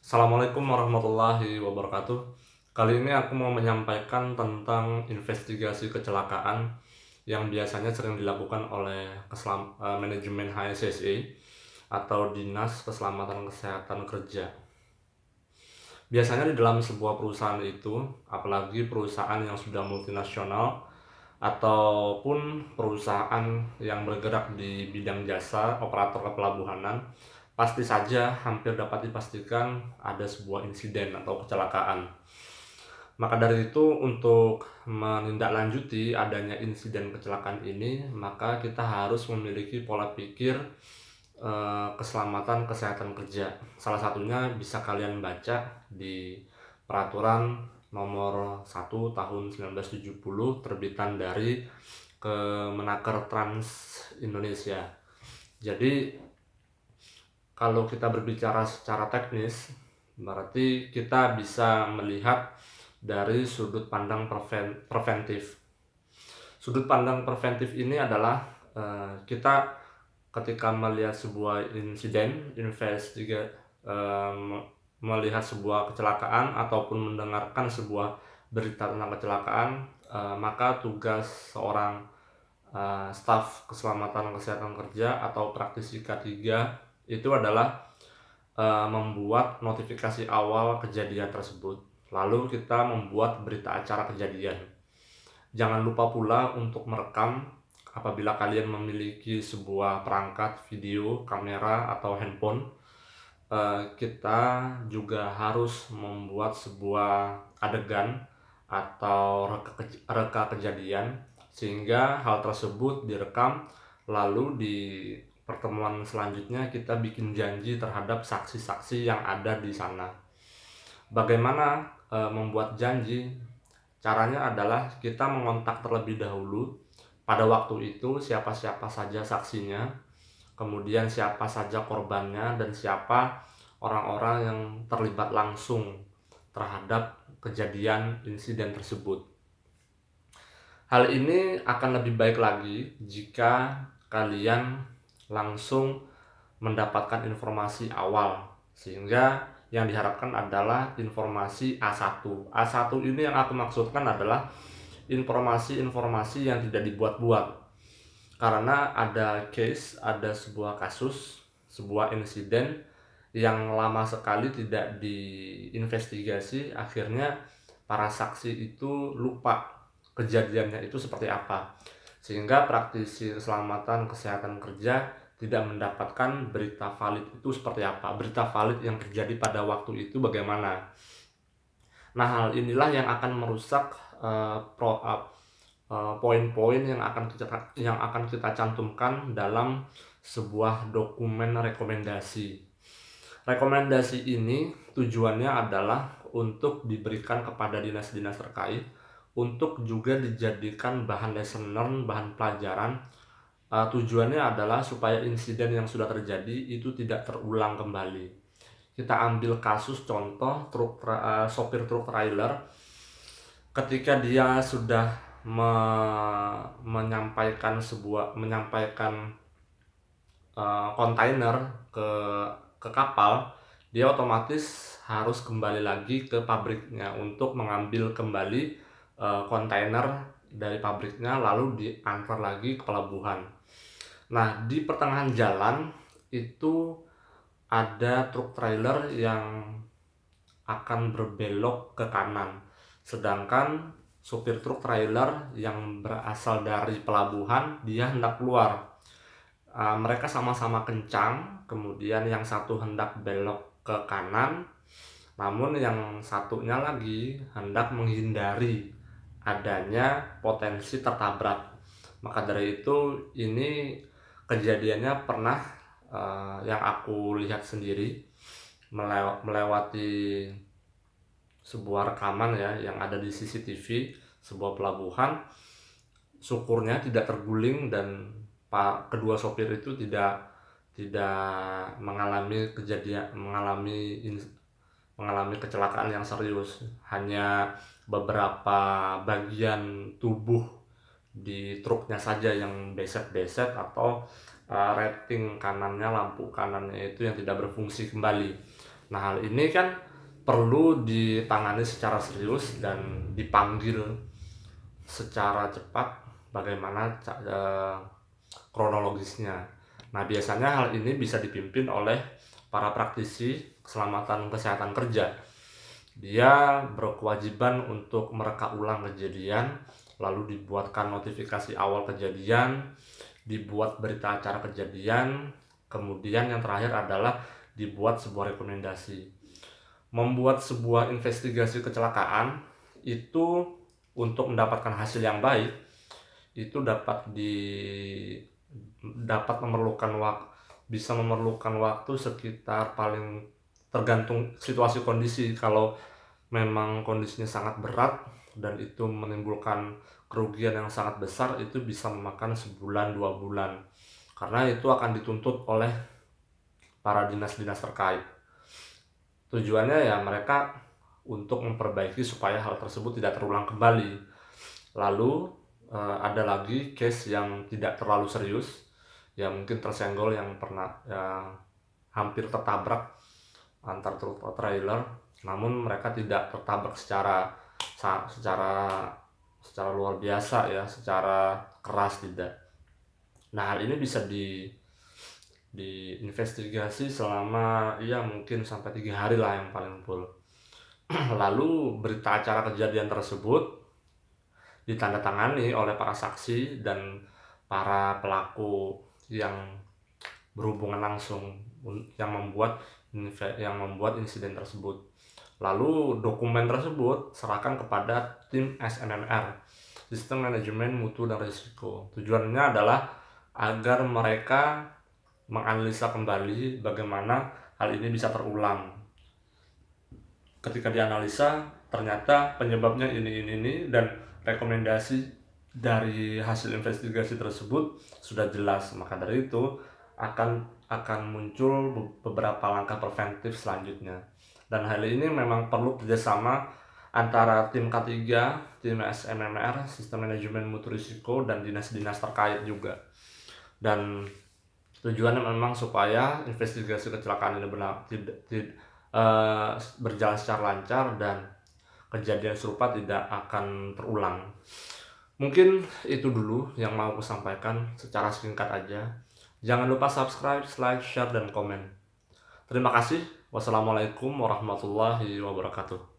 Assalamualaikum warahmatullahi wabarakatuh. Kali ini aku mau menyampaikan tentang investigasi kecelakaan yang biasanya sering dilakukan oleh manajemen HSSE atau Dinas Keselamatan Kesehatan Kerja. Biasanya di dalam sebuah perusahaan itu, apalagi perusahaan yang sudah multinasional ataupun perusahaan yang bergerak di bidang jasa operator kepelabuhanan, pasti saja hampir dapat dipastikan ada sebuah insiden atau kecelakaan. Maka dari itu, untuk menindaklanjuti adanya insiden kecelakaan ini, maka kita harus memiliki pola pikir keselamatan kesehatan kerja. Salah satunya bisa kalian baca di peraturan nomor 1 tahun 1970 terbitan dari Kemenaker Trans Indonesia. Jadi kalau kita berbicara secara teknis, berarti kita bisa melihat dari sudut pandang preventif. Sudut pandang preventif ini adalah kita ketika melihat sebuah insiden, melihat sebuah kecelakaan ataupun mendengarkan sebuah berita tentang kecelakaan, maka tugas seorang staf keselamatan kesehatan kerja atau praktisi K3 itu adalah membuat notifikasi awal kejadian tersebut. Lalu kita membuat berita acara kejadian. Jangan lupa pula untuk merekam apabila kalian memiliki sebuah perangkat video, kamera, atau handphone. Kita juga harus membuat sebuah adegan atau reka kejadian sehingga hal tersebut direkam, lalu di pertemuan selanjutnya kita bikin janji terhadap saksi-saksi yang ada di sana. Bagaimana membuat janji? Caranya adalah kita mengontak terlebih dahulu pada waktu itu siapa-siapa saja saksinya, kemudian siapa saja korbannya, dan siapa orang-orang yang terlibat langsung terhadap kejadian insiden tersebut. Hal ini akan lebih baik lagi jika kalian langsung mendapatkan informasi awal, sehingga yang diharapkan adalah informasi A1. A1 ini yang aku maksudkan adalah informasi-informasi yang tidak dibuat-buat. Karena ada sebuah kasus, sebuah insiden yang lama sekali tidak diinvestigasi, akhirnya para saksi itu lupa kejadiannya itu seperti apa, sehingga praktisi keselamatan kesehatan kerja tidak mendapatkan berita valid itu seperti apa, berita valid yang terjadi pada waktu itu bagaimana. Nah, hal inilah yang akan merusak poin-poin yang akan kita cantumkan dalam sebuah dokumen rekomendasi. Rekomendasi ini tujuannya adalah untuk diberikan kepada dinas-dinas terkait untuk juga dijadikan bahan lesson learn, bahan pelajaran. Tujuannya adalah supaya insiden yang sudah terjadi itu tidak terulang kembali. Kita ambil kasus contoh sopir truk trailer ketika dia sudah menyampaikan kontainer ke kapal, dia otomatis harus kembali lagi ke pabriknya untuk mengambil kembali kontainer dari pabriknya, lalu diantar lagi ke pelabuhan. Nah, di pertengahan jalan itu ada truk trailer yang akan berbelok ke kanan, sedangkan supir truk trailer yang berasal dari pelabuhan dia hendak keluar. Mereka sama-sama kencang, kemudian yang satu hendak belok ke kanan, namun yang satunya lagi hendak menghindari adanya potensi tertabrak. Maka dari itu, ini kejadiannya pernah yang aku lihat sendiri melewati sebuah rekaman ya yang ada di CCTV sebuah pelabuhan. Syukurnya tidak terguling dan kedua sopir itu tidak mengalami kecelakaan yang serius. Hanya beberapa bagian tubuh di truknya saja yang beset-beset atau rating kanannya, lampu kanannya itu yang tidak berfungsi kembali. Nah, hal ini kan perlu ditangani secara serius dan dipanggil secara cepat bagaimana kronologisnya. Nah, biasanya hal ini bisa dipimpin oleh para praktisi keselamatan kesehatan kerja. Dia berkewajiban untuk mereka ulang kejadian, lalu dibuatkan notifikasi awal kejadian, dibuat berita acara kejadian, kemudian yang terakhir adalah dibuat sebuah rekomendasi. Membuat sebuah investigasi kecelakaan itu untuk mendapatkan hasil yang baik itu dapat memerlukan bisa memerlukan waktu sekitar, paling tergantung situasi kondisi. Kalau memang kondisinya sangat berat dan itu menimbulkan kerugian yang sangat besar, itu bisa memakan sebulan 2 bulan, karena itu akan dituntut oleh para dinas-dinas terkait. Tujuannya ya mereka untuk memperbaiki supaya hal tersebut tidak terulang kembali. Lalu ada lagi case yang tidak terlalu serius, yang mungkin tersenggol, yang pernah hampir tertabrak antar truk trailer, namun mereka tidak tertabrak secara luar biasa ya, secara keras tidak. Nah, hal ini bisa diinvestigasi selama ya mungkin sampai 3 hari lah yang paling full. Lalu berita acara kejadian tersebut ditandatangani oleh para saksi dan para pelaku yang berhubungan langsung yang membuat insiden tersebut. Lalu dokumen tersebut serahkan kepada tim SMMR, Sistem Manajemen Mutu dan Risiko. Tujuannya adalah agar mereka menganalisa kembali bagaimana hal ini bisa terulang. Ketika dianalisa ternyata penyebabnya ini dan rekomendasi dari hasil investigasi tersebut sudah jelas, maka dari itu akan muncul beberapa langkah preventif selanjutnya. Dan hal ini memang perlu kerjasama antara tim K3, tim SMMR, Sistem Manajemen Mutu Risiko, dan dinas-dinas terkait juga. Dan tujuannya memang supaya investigasi kecelakaan ini berjalan secara lancar dan kejadian serupa tidak akan terulang. Mungkin itu dulu yang mau aku sampaikan secara singkat aja. Jangan lupa subscribe, like, share, dan komen. Terima kasih. Wassalamualaikum warahmatullahi wabarakatuh.